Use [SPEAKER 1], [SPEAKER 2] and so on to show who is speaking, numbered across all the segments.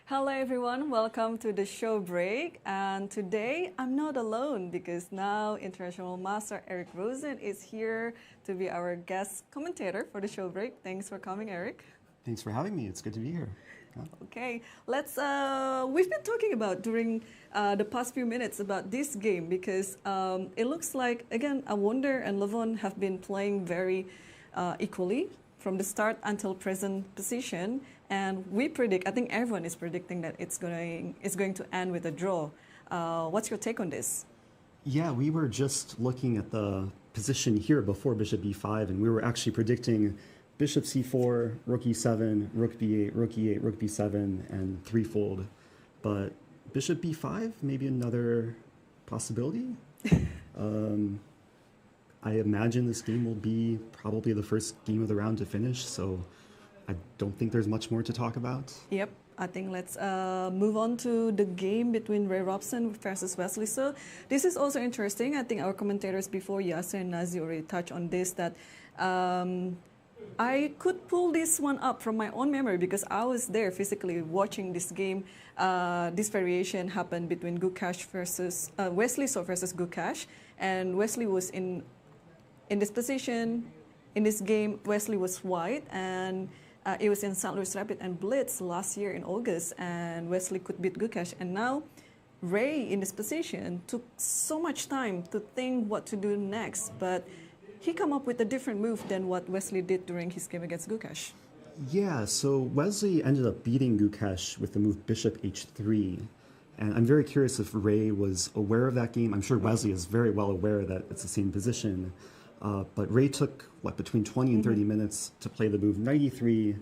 [SPEAKER 1] Hello everyone, welcome to the show break. And today I'm not alone because now international master Eric Rosen is here to be our guest commentator for the show break. Thanks for coming, Eric.
[SPEAKER 2] Thanks for having me. It's good to be here. Yeah.
[SPEAKER 1] Okay, let's. We've been talking about during the past few minutes about this game because it looks like again Awonder and Levon have been playing very equally from the start until present position, and we predict. I think everyone is predicting that it's going to end with a draw. What's your take on this?
[SPEAKER 2] Yeah, we were just looking at the position here before Bishop B5, and we were actually predicting Bishop C4, Rook E7, Rook B8, Rook E8, Rook B7, and threefold. But Bishop B5, maybe another possibility. I imagine this game will be probably the first game of the round to finish, so I don't think there's much more to talk about.
[SPEAKER 1] Yep, I think let's move on to the game between Robson versus Wesley So. This is also interesting. I think our commentators before, Yasser and Nazi, already touched on this, that I could pull this one up from my own memory because I was there physically watching this game. This variation happened between Gukash versus Wesley So versus Gukash, and Wesley was in this position. In this game, Wesley was white, and it was in St. Louis Rapid and Blitz last year in August, and Wesley could beat Gukash. And now Ray in this position took so much time to think what to do next, but he came up with a different move than what Wesley did during his game against Gukash.
[SPEAKER 2] Yeah, so Wesley ended up beating Gukash with the move Bishop H3. And I'm very curious if Ray was aware of that game. I'm sure Wesley is very well aware that it's the same position. But Ray took, between 20 and 30 minutes to play the move Knight E3,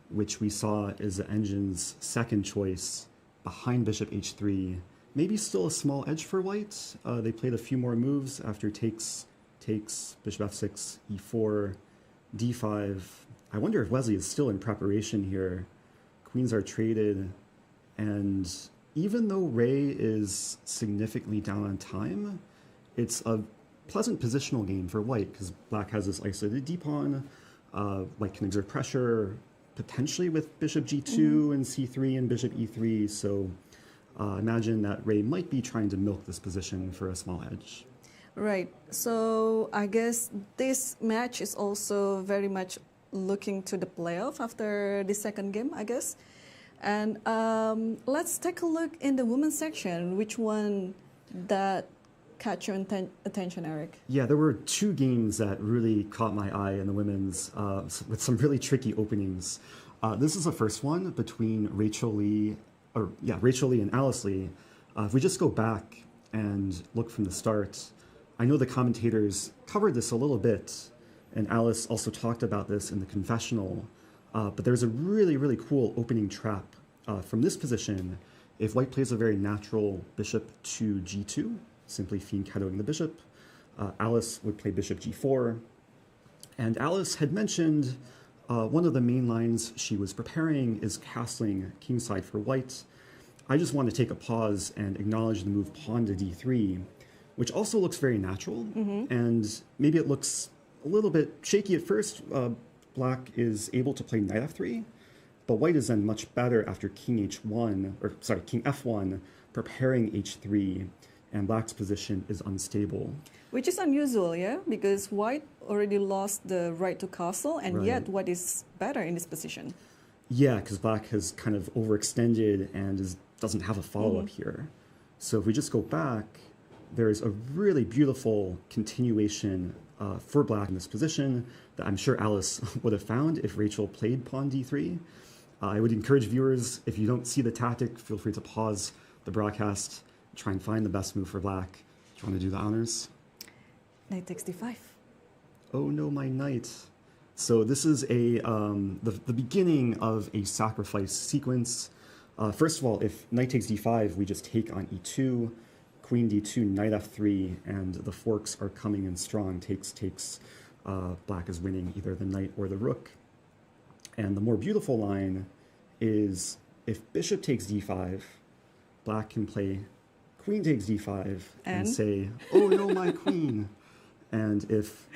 [SPEAKER 2] which we saw is the engine's second choice behind Bishop H3. Maybe still a small edge for white. They played a few more moves after takes, Bishop F6, E4, D5. I wonder if Wesley is still in preparation here. Queens are traded, and even though Ray is significantly down on time, it's a pleasant positional game for white because black has this isolated d-pawn. White can exert pressure, potentially with Bishop G2 and C3 and Bishop E3. So imagine that Ray might be trying to milk this position for a small edge.
[SPEAKER 1] Right. So I guess this match is also very much looking to the playoff after the second game, I guess. And let's take a look in the women's section. Which one that catch your attention, Eric?
[SPEAKER 2] Yeah, there were two games that really caught my eye in the women's with some really tricky openings. This is the first one between Rachel Lee and Alice Lee. If we just go back and look from the start, I know the commentators covered this a little bit, and Alice also talked about this in the confessional, but there's a really, really cool opening trap from this position. If white plays a very natural bishop to G2, simply fianchettoing the bishop, Alice would play bishop G4, and Alice had mentioned one of the main lines she was preparing is castling kingside for white. I just want to take a pause and acknowledge the move pawn to D3, which also looks very natural, and maybe it looks a little bit shaky at first. Black is able to play knight F3, but white is then much better after king F1, preparing H3, and black's position is unstable.
[SPEAKER 1] Which is unusual, yeah? Because white already lost the right to castle, and yet white is better in this position.
[SPEAKER 2] Yeah, because black has kind of overextended and doesn't have a follow-up here. So if we just go back, there's a really beautiful continuation for black in this position that I'm sure Alice would have found if Rachel played pawn D3. I would encourage viewers, if you don't see the tactic, feel free to pause the broadcast, try and find the best move for black. Do you want to do the honors?
[SPEAKER 1] Knight takes D5.
[SPEAKER 2] Oh no, my knight. So this is the beginning of a sacrifice sequence. First of all, if knight takes D5, we just take on E2, queen D2, knight F3, and the forks are coming in strong. Takes, black is winning either the knight or the rook. And the more beautiful line is if bishop takes D5, black can play queen takes D5 and say, oh no, my queen. And if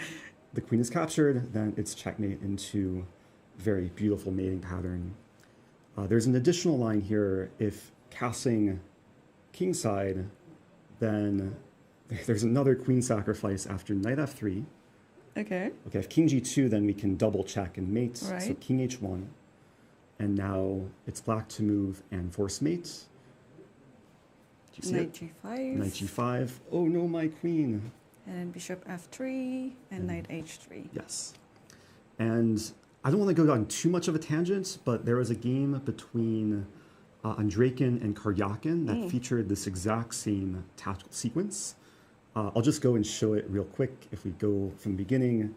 [SPEAKER 2] the queen is captured, then it's checkmate into very beautiful mating pattern. There's an additional line here. If castling kingside, then there's another queen sacrifice after knight f3.
[SPEAKER 1] Okay.
[SPEAKER 2] Okay, if king g2, then we can double check and mate. So
[SPEAKER 1] Right.
[SPEAKER 2] king h1. And now it's black to move and force mate. Do you see
[SPEAKER 1] Knight
[SPEAKER 2] it?
[SPEAKER 1] g5.
[SPEAKER 2] Knight g5. Oh no, my queen.
[SPEAKER 1] And then bishop f3 and knight h3.
[SPEAKER 2] Yes. And I don't want to go on too much of a tangent, but there was a game between Andreykin and Karyakin that featured this exact same tactical sequence. I'll just go and show it real quick if we go from the beginning.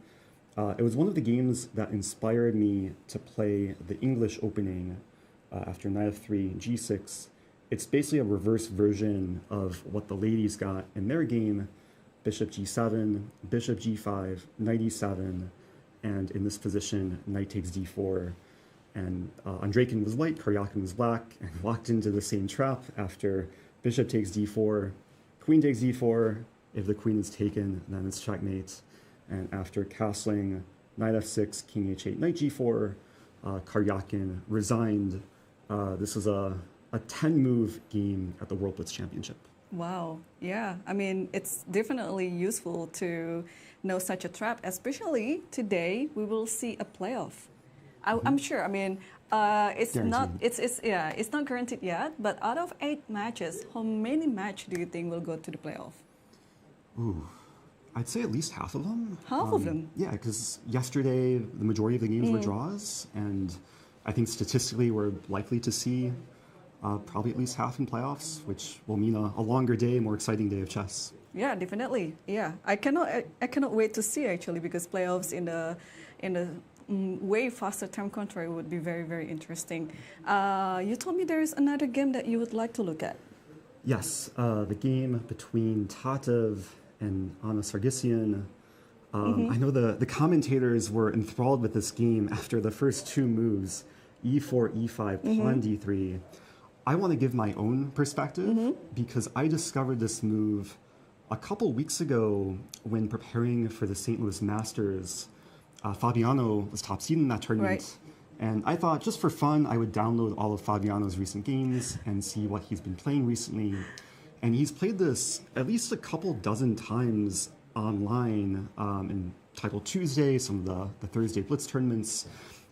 [SPEAKER 2] It was one of the games that inspired me to play the English opening after knight f3, g6. It's basically a reverse version of what the ladies got in their game: bishop g7, bishop g5, knight e7, and in this position, knight takes d4. And Andreykin was white, Karyakin was black, and walked into the same trap after bishop takes d4, queen takes d4. If the queen is taken, then it's checkmate. And after castling knight f6, king h8, knight g4, Karyakin resigned. This was a 10-move game at the World Blitz Championship.
[SPEAKER 1] Wow. Yeah. I mean, it's definitely useful to know such a trap, especially today we will see a playoff. I'm sure. I mean, it's not. It's not guaranteed yet. But out of 8 matches, how many matches do you think will go to the playoff?
[SPEAKER 2] Ooh, I'd say at least half of them.
[SPEAKER 1] Half of them?
[SPEAKER 2] Yeah, because yesterday the majority of the games were draws, and I think statistically we're likely to see probably at least half in playoffs, which will mean a longer day, more exciting day of chess.
[SPEAKER 1] Yeah, definitely. Yeah, I cannot wait to see actually, because playoffs in the way faster time control would be very, very interesting. You told me there is another game that you would like to look at.
[SPEAKER 2] Yes, the game between Tatev and Sicilian. I know the commentators were enthralled with this game after the first 2 moves, e4, e5, pawn d3. I want to give my own perspective because I discovered this move a couple weeks ago when preparing for the St. Louis Masters. Fabiano was top seed in that tournament.
[SPEAKER 1] Right.
[SPEAKER 2] And I thought, just for fun, I would download all of Fabiano's recent games and see what he's been playing recently. And he's played this at least a couple dozen times online in Title Tuesday, some of the Thursday Blitz tournaments.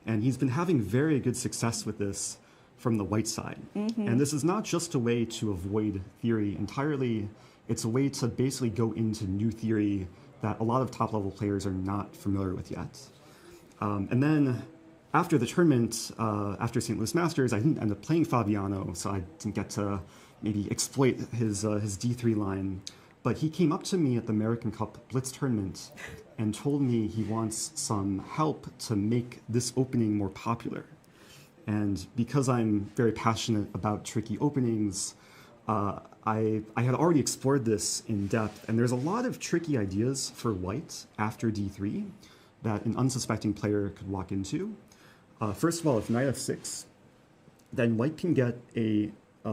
[SPEAKER 2] And he's been having very good success with this from the white side. And this is not just a way to avoid theory entirely. It's a way to basically go into new theory that a lot of top-level players are not familiar with yet. And then after the tournament, after St. Louis Masters, I didn't end up playing Fabiano, so I didn't get to maybe exploit his D3 line. But he came up to me at the American Cup Blitz tournament and told me he wants some help to make this opening more popular. And because I'm very passionate about tricky openings, I had already explored this in depth, and there's a lot of tricky ideas for white after d3 that an unsuspecting player could walk into. First of all, if knight f6, then white can get a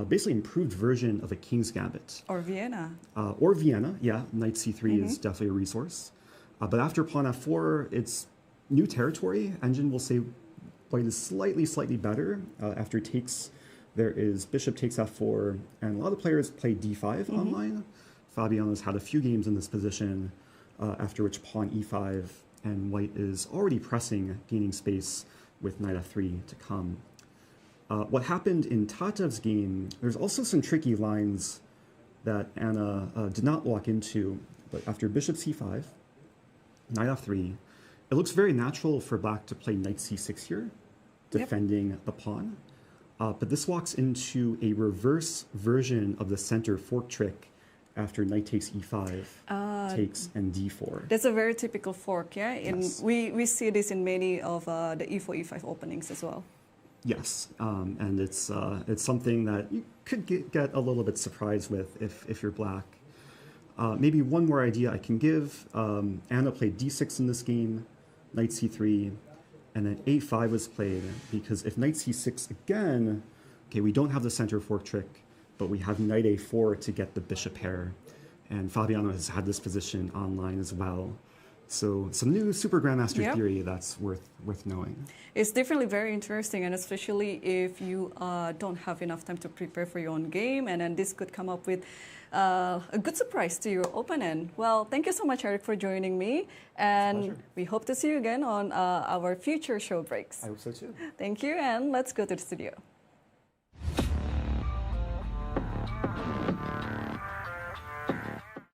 [SPEAKER 2] basically improved version of a king's gambit.
[SPEAKER 1] Or Vienna.
[SPEAKER 2] Or Vienna, yeah, knight c3 is definitely a resource. But after pawn f4, it's new territory. Engine will say white is slightly better. After takes, there is bishop takes f4, and a lot of players play d5 online. Fabiano's had a few games in this position, after which pawn e5, and white is already pressing, gaining space with knight f3 to come. What happened in Tatev's game, there's also some tricky lines that Anna did not walk into, but after bishop c5, knight f3, it looks very natural for black to play knight c6 here, defending the pawn. But this walks into a reverse version of the center fork trick after knight takes e5, takes, and d4.
[SPEAKER 1] That's a very typical fork, yeah?
[SPEAKER 2] Yes.
[SPEAKER 1] We see this in many of the e4, e5 openings as well.
[SPEAKER 2] Yes, and it's something that you could get a little bit surprised with if you're black. Maybe one more idea I can give. Anna played d6 in this game, knight c3, and then a5 was played, because if knight c6 again, okay, we don't have the center fork trick, but we have knight a4 to get the bishop pair. And Fabiano has had this position online as well. So some new Super Grandmaster theory that's worth knowing.
[SPEAKER 1] It's definitely very interesting, and especially if you don't have enough time to prepare for your own game, and then this could come up with a good surprise to your opponent. Well, thank you so much, Eric, for joining me, and we hope to see you again on our future show breaks.
[SPEAKER 2] I hope so too.
[SPEAKER 1] Thank you, and let's go to the studio.